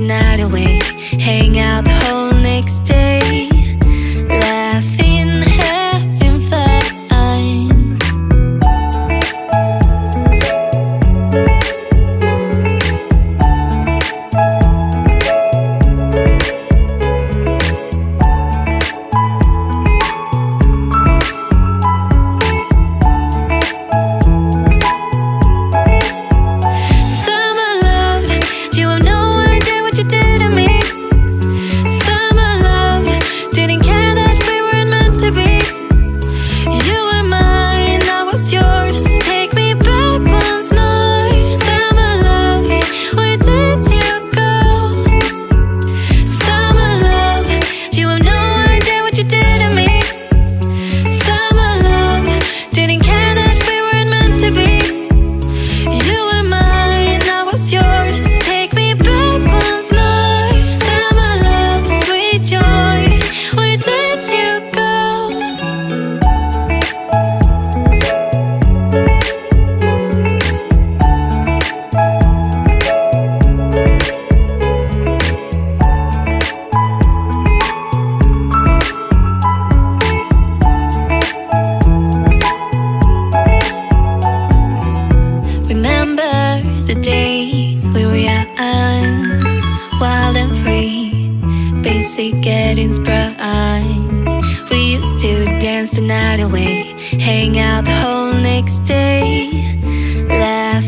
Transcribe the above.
night away, hang out the whole next day, laughing, having fun. The days we were young, wild and free, basic getting sprung. We used to dance the night away, hang out the whole next day, laugh